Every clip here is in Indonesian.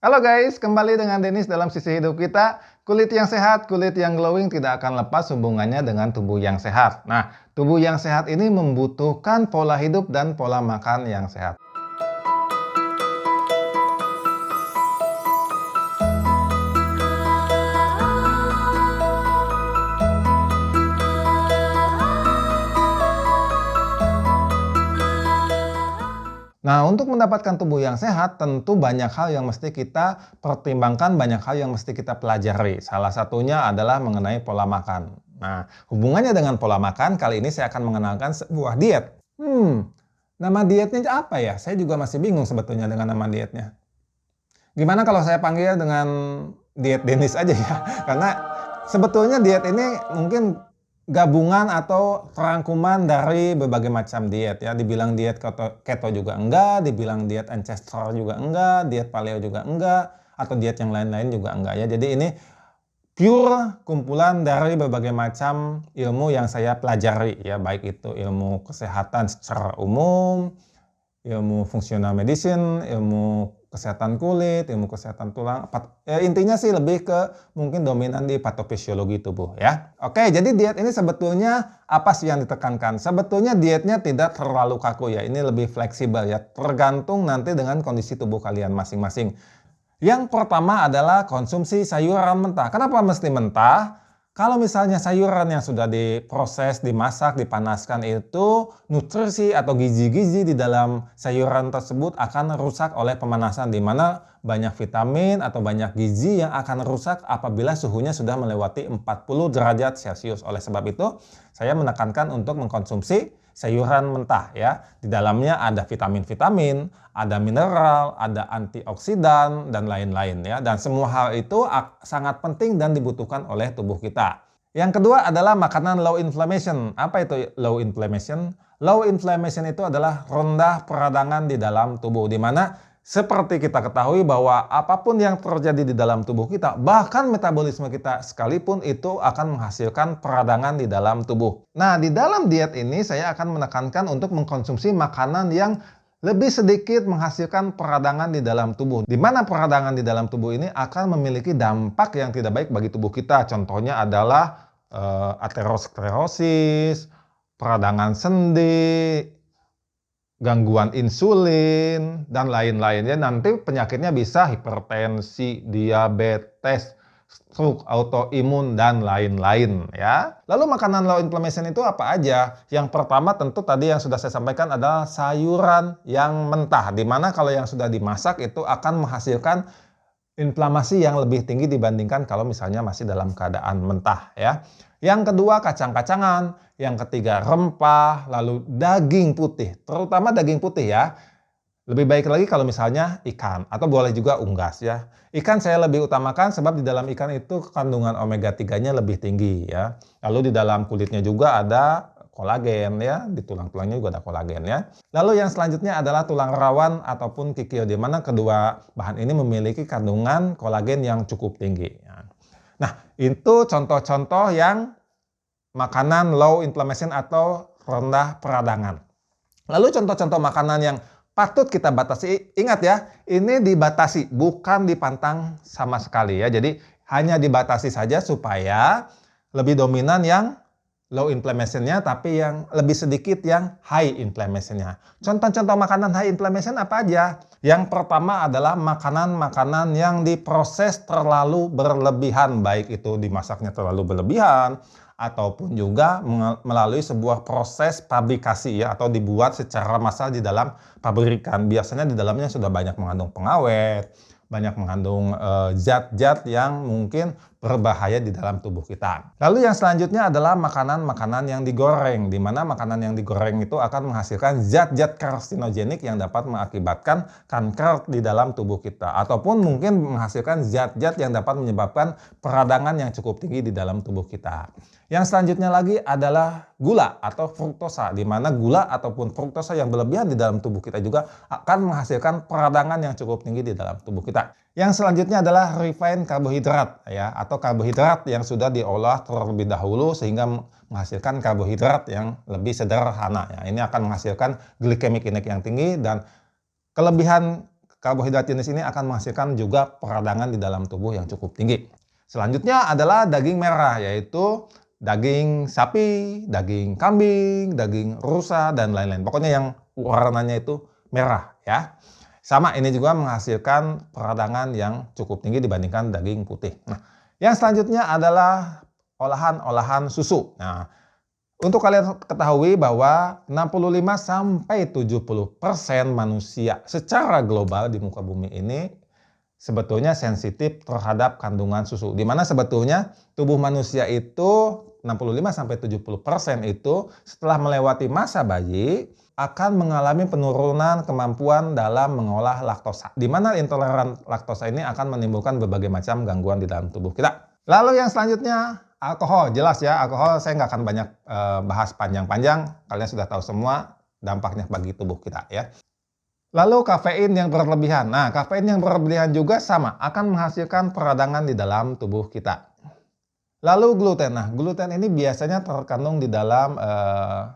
Halo guys, kembali dengan Denis dalam sisi hidup kita. Kulit yang sehat, kulit yang glowing tidak akan lepas hubungannya dengan tubuh yang sehat. Nah, tubuh yang sehat ini membutuhkan pola hidup dan pola makan yang sehat. Nah, untuk mendapatkan tubuh yang sehat, tentu banyak hal yang mesti kita pertimbangkan, banyak hal yang mesti kita pelajari. Salah satunya adalah mengenai pola makan. Nah, hubungannya dengan pola makan, kali ini saya akan mengenalkan sebuah diet. Nama dietnya apa ya? Saya juga masih bingung sebetulnya dengan nama dietnya. Gimana kalau saya panggil dengan diet Denis aja ya? Karena sebetulnya diet ini mungkin gabungan atau rangkuman dari berbagai macam diet ya. Dibilang diet keto juga enggak, dibilang diet ancestral juga enggak, diet paleo juga enggak, atau diet yang lain-lain juga enggak ya. Jadi ini pure kumpulan dari berbagai macam ilmu yang saya pelajari ya, baik itu ilmu kesehatan secara umum, ilmu functional medicine, ilmu kesehatan kulit, ilmu kesehatan tulang, intinya sih lebih ke mungkin dominan di patofisiologi tubuh ya. Oke, jadi diet ini sebetulnya apa sih yang ditekankan? Sebetulnya dietnya tidak terlalu kaku ya, ini lebih fleksibel ya, tergantung nanti dengan kondisi tubuh kalian masing-masing. Yang pertama adalah konsumsi sayuran mentah. Kenapa mesti mentah? Kalau misalnya sayuran yang sudah diproses, dimasak, dipanaskan itu nutrisi atau gizi-gizi di dalam sayuran tersebut akan rusak oleh pemanasan, di mana banyak vitamin atau banyak gizi yang akan rusak apabila suhunya sudah melewati 40 derajat Celcius. Oleh sebab itu, saya menekankan untuk mengkonsumsi sayuran mentah ya. Di dalamnya ada vitamin-vitamin, ada mineral, ada antioksidan dan lain-lain ya. Dan semua hal itu sangat penting dan dibutuhkan oleh tubuh kita. Yang kedua adalah makanan low inflammation. Apa itu low inflammation? Low inflammation itu adalah rendah peradangan di dalam tubuh, di mana seperti kita ketahui bahwa apapun yang terjadi di dalam tubuh kita, bahkan metabolisme kita sekalipun, itu akan menghasilkan peradangan di dalam tubuh. Nah, di dalam diet ini saya akan menekankan untuk mengkonsumsi makanan yang lebih sedikit menghasilkan peradangan di dalam tubuh. Di mana peradangan di dalam tubuh ini akan memiliki dampak yang tidak baik bagi tubuh kita. Contohnya adalah aterosklerosis, peradangan sendi, gangguan insulin, dan lain-lainnya. Nanti penyakitnya bisa hipertensi, diabetes, stroke, autoimun, dan lain-lain ya. Lalu makanan low inflammation itu apa aja? Yang pertama tentu tadi yang sudah saya sampaikan adalah sayuran yang mentah, di mana kalau yang sudah dimasak itu akan menghasilkan inflamasi yang lebih tinggi dibandingkan kalau misalnya masih dalam keadaan mentah ya. Yang kedua kacang-kacangan, yang ketiga rempah, lalu daging putih, terutama daging putih ya. Lebih baik lagi kalau misalnya ikan, atau boleh juga unggas ya. Ikan saya lebih utamakan sebab di dalam ikan itu kandungan omega 3-nya lebih tinggi ya. Lalu di dalam kulitnya juga ada kolagen ya, di tulang-tulangnya juga ada kolagen ya. Lalu yang selanjutnya adalah tulang rawan ataupun kikil, di mana kedua bahan ini memiliki kandungan kolagen yang cukup tinggi ya. Nah, itu contoh-contoh yang makanan low inflammation atau rendah peradangan. Lalu contoh-contoh makanan yang patut kita batasi, ingat ya, ini dibatasi, bukan dipantang sama sekali ya. Jadi hanya dibatasi saja supaya lebih dominan yang low inflammation-nya, tapi yang lebih sedikit yang high inflammation-nya. Contoh-contoh makanan high inflammation apa aja? Yang pertama adalah makanan-makanan yang diproses terlalu berlebihan, baik itu dimasaknya terlalu berlebihan, ataupun juga melalui sebuah proses pabrikasi ya, atau dibuat secara massal di dalam pabrikan. Biasanya di dalamnya sudah banyak mengandung pengawet, banyak mengandung zat-zat yang mungkin berbahaya di dalam tubuh kita. Lalu yang selanjutnya adalah makanan-makanan yang digoreng, di mana makanan yang digoreng itu akan menghasilkan zat-zat karsinogenik yang dapat mengakibatkan kanker di dalam tubuh kita, ataupun mungkin menghasilkan zat-zat yang dapat menyebabkan peradangan yang cukup tinggi di dalam tubuh kita. Yang selanjutnya lagi adalah gula atau fruktosa, di mana gula ataupun fruktosa yang berlebihan di dalam tubuh kita juga akan menghasilkan peradangan yang cukup tinggi di dalam tubuh kita. Yang selanjutnya adalah refined karbohidrat ya, atau karbohidrat yang sudah diolah terlebih dahulu sehingga menghasilkan karbohidrat yang lebih sederhana ya. Ini akan menghasilkan glycemic index yang tinggi, dan kelebihan karbohidrat jenis ini akan menghasilkan juga peradangan di dalam tubuh yang cukup tinggi. Selanjutnya adalah daging merah, yaitu daging sapi, daging kambing, daging rusa, dan lain-lain. Pokoknya yang warnanya itu merah ya. Sama, ini juga menghasilkan peradangan yang cukup tinggi dibandingkan daging putih. Nah, yang selanjutnya adalah olahan-olahan susu. Nah, untuk kalian ketahui bahwa 65-70% manusia secara global di muka bumi ini sebetulnya sensitif terhadap kandungan susu. Di mana sebetulnya tubuh manusia itu 65-70% itu setelah melewati masa bayi akan mengalami penurunan kemampuan dalam mengolah laktosa. Di mana intoleran laktosa ini akan menimbulkan berbagai macam gangguan di dalam tubuh kita. Lalu yang selanjutnya, alkohol. Jelas ya, alkohol saya nggak akan banyak bahas panjang-panjang. Kalian sudah tahu semua dampaknya bagi tubuh kita ya. Lalu kafein yang berlebihan. Nah, kafein yang berlebihan juga sama, akan menghasilkan peradangan di dalam tubuh kita. Lalu gluten. Nah, gluten ini biasanya terkandung di dalam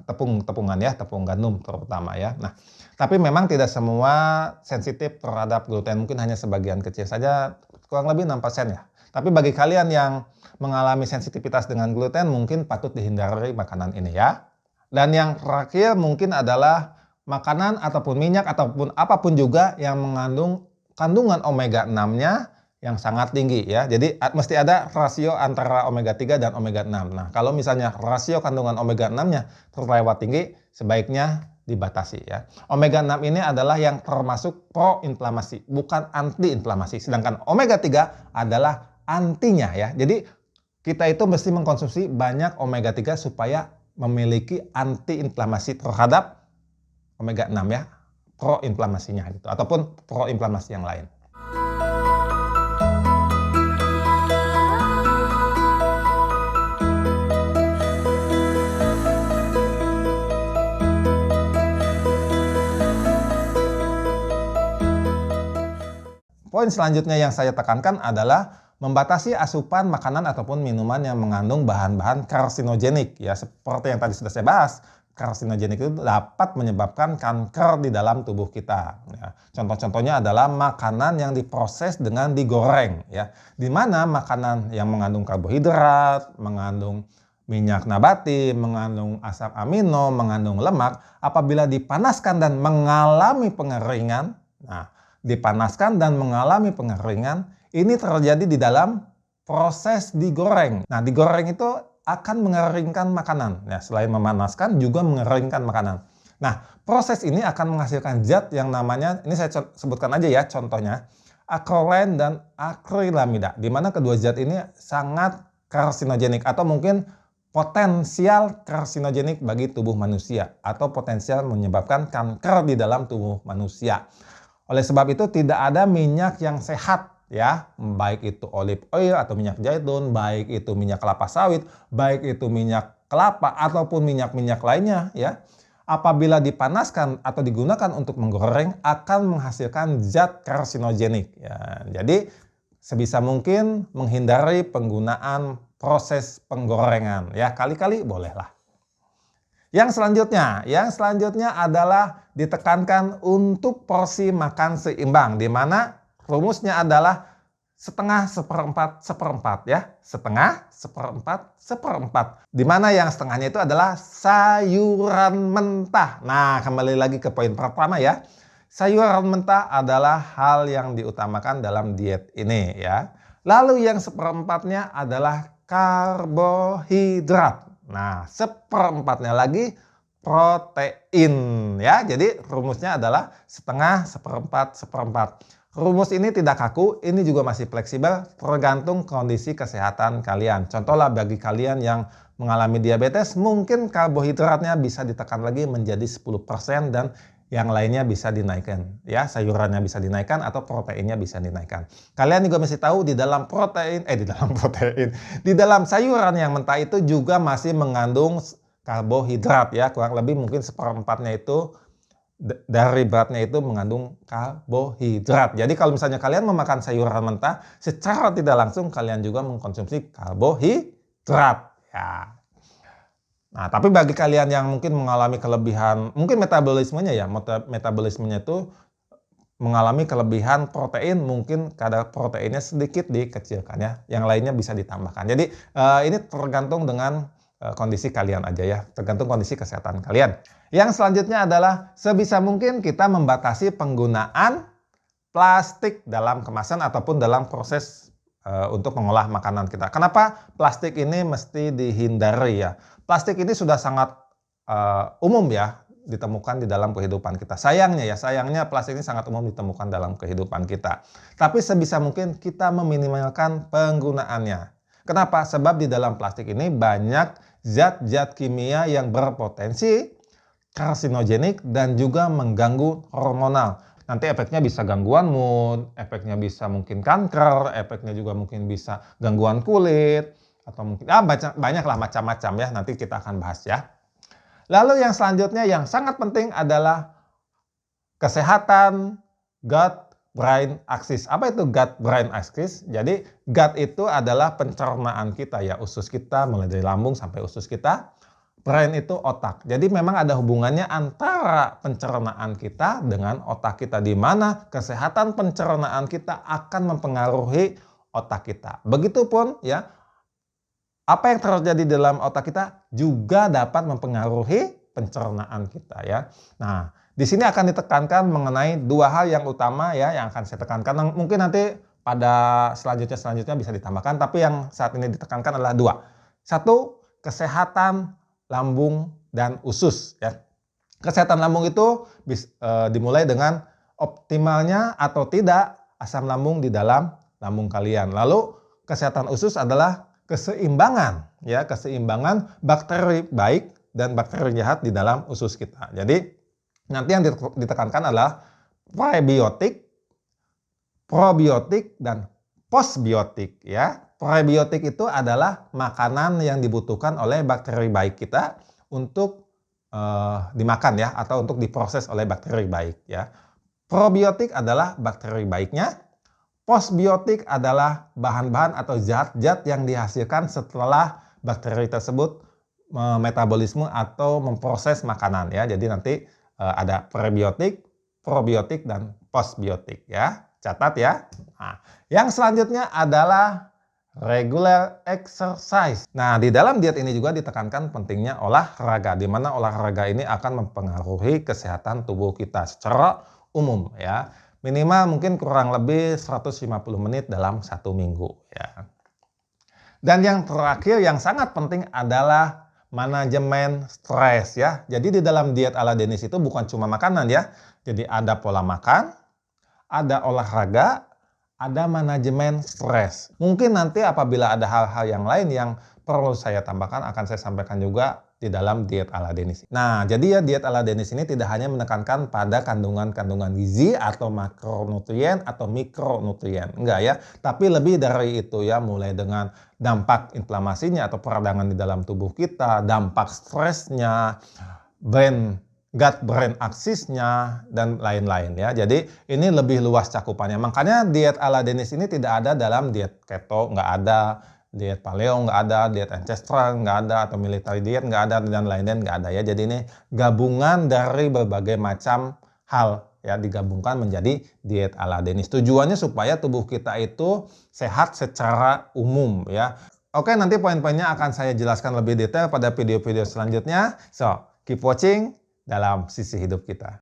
tepung-tepungan ya, tepung gandum terutama ya. Nah, tapi memang tidak semua sensitif terhadap gluten, mungkin hanya sebagian kecil saja, kurang lebih 6% ya. Tapi bagi kalian yang mengalami sensitivitas dengan gluten, mungkin patut dihindari makanan ini ya. Dan yang terakhir mungkin adalah makanan ataupun minyak ataupun apapun juga yang mengandung kandungan omega 6-nya yang sangat tinggi ya. Jadi mesti ada rasio antara omega 3 dan omega 6. Nah, kalau misalnya rasio kandungan omega 6-nya terlewat tinggi, sebaiknya dibatasi ya. Omega 6 ini adalah yang termasuk proinflamasi, bukan antiinflamasi. Sedangkan omega 3 adalah antinya ya. Jadi kita itu mesti mengkonsumsi banyak omega 3 supaya memiliki antiinflamasi terhadap omega 6 ya, proinflamasinya gitu, ataupun proinflamasi yang lain. Poin selanjutnya yang saya tekankan adalah membatasi asupan makanan ataupun minuman yang mengandung bahan-bahan karsinogenik. Ya, seperti yang tadi sudah saya bahas, karsinogenik itu dapat menyebabkan kanker di dalam tubuh kita. Ya, contoh-contohnya adalah makanan yang diproses dengan digoreng. Ya, di mana makanan yang mengandung karbohidrat, mengandung minyak nabati, mengandung asam amino, mengandung lemak, apabila dipanaskan dan mengalami pengeringan, dipanaskan dan mengalami pengeringan, ini terjadi di dalam proses digoreng. Nah, digoreng itu akan mengeringkan makanan. Nah, selain memanaskan, juga mengeringkan makanan. Nah, proses ini akan menghasilkan zat yang namanya, ini saya sebutkan aja ya contohnya, akrolein dan akrilamida, di mana kedua zat ini sangat karsinogenik atau mungkin potensial karsinogenik bagi tubuh manusia atau potensial menyebabkan kanker di dalam tubuh manusia. Oleh sebab itu tidak ada minyak yang sehat ya, baik itu olive oil atau minyak zaitun, baik itu minyak kelapa sawit, baik itu minyak kelapa ataupun minyak-minyak lainnya ya. Apabila dipanaskan atau digunakan untuk menggoreng akan menghasilkan zat karsinogenik ya. Jadi sebisa mungkin menghindari penggunaan proses penggorengan ya, kali-kali bolehlah. Yang selanjutnya adalah ditekankan untuk porsi makan seimbang, di mana rumusnya adalah setengah, seperempat, seperempat ya. Setengah, seperempat, seperempat. Di mana yang setengahnya itu adalah sayuran mentah. Nah, kembali lagi ke poin pertama ya. Sayuran mentah adalah hal yang diutamakan dalam diet ini ya. Lalu yang seperempatnya adalah karbohidrat. Nah, seperempatnya lagi protein ya. Jadi rumusnya adalah setengah, seperempat, seperempat. Rumus ini tidak kaku, ini juga masih fleksibel tergantung kondisi kesehatan kalian. Contohlah bagi kalian yang mengalami diabetes, mungkin karbohidratnya bisa ditekan lagi menjadi 10% dan yang lainnya bisa dinaikkan. Ya, sayurannya bisa dinaikkan atau proteinnya bisa dinaikkan. Kalian juga mesti tahu di dalam sayuran yang mentah itu juga masih mengandung karbohidrat ya, kurang lebih mungkin seperempatnya itu dari beratnya itu mengandung karbohidrat. Jadi kalau misalnya kalian memakan sayuran mentah, secara tidak langsung kalian juga mengkonsumsi karbohidrat ya. Nah, tapi bagi kalian yang mungkin mengalami kelebihan, mungkin metabolismenya itu mengalami kelebihan protein, mungkin kadar proteinnya sedikit dikecilkan ya, yang lainnya bisa ditambahkan. Jadi ini tergantung dengan kondisi kalian aja ya, tergantung kondisi kesehatan kalian. Yang selanjutnya adalah sebisa mungkin kita membatasi penggunaan plastik dalam kemasan ataupun dalam proses untuk mengolah makanan kita. Kenapa plastik ini mesti dihindari ya? Plastik ini sudah sangat umum ya ditemukan di dalam kehidupan kita. Sayangnya plastik ini sangat umum ditemukan dalam kehidupan kita. Tapi sebisa mungkin kita meminimalkan penggunaannya. Kenapa? Sebab di dalam plastik ini banyak zat-zat kimia yang berpotensi karsinogenik dan juga mengganggu hormonal. Nanti efeknya bisa gangguan mood, efeknya bisa mungkin kanker, efeknya juga mungkin bisa gangguan kulit, atau mungkin banyaklah macam-macam ya, nanti kita akan bahas ya. Lalu yang selanjutnya yang sangat penting adalah kesehatan gut-brain axis. Apa itu gut-brain axis? Jadi gut itu adalah pencernaan kita ya, usus kita mulai dari lambung sampai usus kita. Brain itu otak. Jadi memang ada hubungannya antara pencernaan kita dengan otak kita, di mana kesehatan pencernaan kita akan mempengaruhi otak kita. Begitupun ya, apa yang terjadi dalam otak kita juga dapat mempengaruhi pencernaan kita ya. Nah, di sini akan ditekankan mengenai dua hal yang utama ya, yang akan saya tekankan. Mungkin nanti pada selanjutnya bisa ditambahkan, tapi yang saat ini ditekankan adalah dua. Satu, kesehatan lambung dan usus ya. Kesehatan lambung itu dimulai dengan optimalnya atau tidak asam lambung di dalam lambung kalian. Lalu kesehatan usus adalah keseimbangan ya, keseimbangan bakteri baik dan bakteri jahat di dalam usus kita. Jadi nanti yang ditekankan adalah prebiotik, probiotik dan postbiotik ya. Prebiotik itu adalah makanan yang dibutuhkan oleh bakteri baik kita untuk dimakan ya, atau untuk diproses oleh bakteri baik ya. Probiotik adalah bakteri baiknya. Postbiotik adalah bahan-bahan atau zat-zat yang dihasilkan setelah bakteri tersebut metabolisme atau memproses makanan ya. Jadi nanti ada prebiotik, probiotik dan postbiotik ya. Catat ya. Nah, yang selanjutnya adalah regular exercise. Nah, di dalam diet ini juga ditekankan pentingnya olahraga, di mana olahraga ini akan mempengaruhi kesehatan tubuh kita secara umum ya. Minimal mungkin kurang lebih 150 menit dalam 1 minggu ya. Dan yang terakhir yang sangat penting adalah manajemen stres ya. Jadi di dalam diet ala Dennis itu bukan cuma makanan ya. Jadi ada pola makan, ada olahraga, ada manajemen stres. Mungkin nanti apabila ada hal-hal yang lain yang perlu saya tambahkan, akan saya sampaikan juga di dalam diet ala Dennis. Nah, jadi ya diet ala Dennis ini tidak hanya menekankan pada kandungan-kandungan gizi atau makronutrien atau mikronutrien. Enggak ya, tapi lebih dari itu ya, mulai dengan dampak inflamasinya atau peradangan di dalam tubuh kita, dampak stresnya, gut-brain axis-nya, dan lain-lain ya. Jadi ini lebih luas cakupannya. Makanya diet ala Dennis ini tidak ada dalam diet keto, nggak ada, diet paleo nggak ada, diet ancestral nggak ada, atau military diet nggak ada, dan lain-lain nggak ada ya. Jadi ini gabungan dari berbagai macam hal ya, digabungkan menjadi diet ala Dennis. Tujuannya supaya tubuh kita itu sehat secara umum ya. Oke, nanti poin-poinnya akan saya jelaskan lebih detail pada video-video selanjutnya. So, keep watching dalam sisi hidup kita.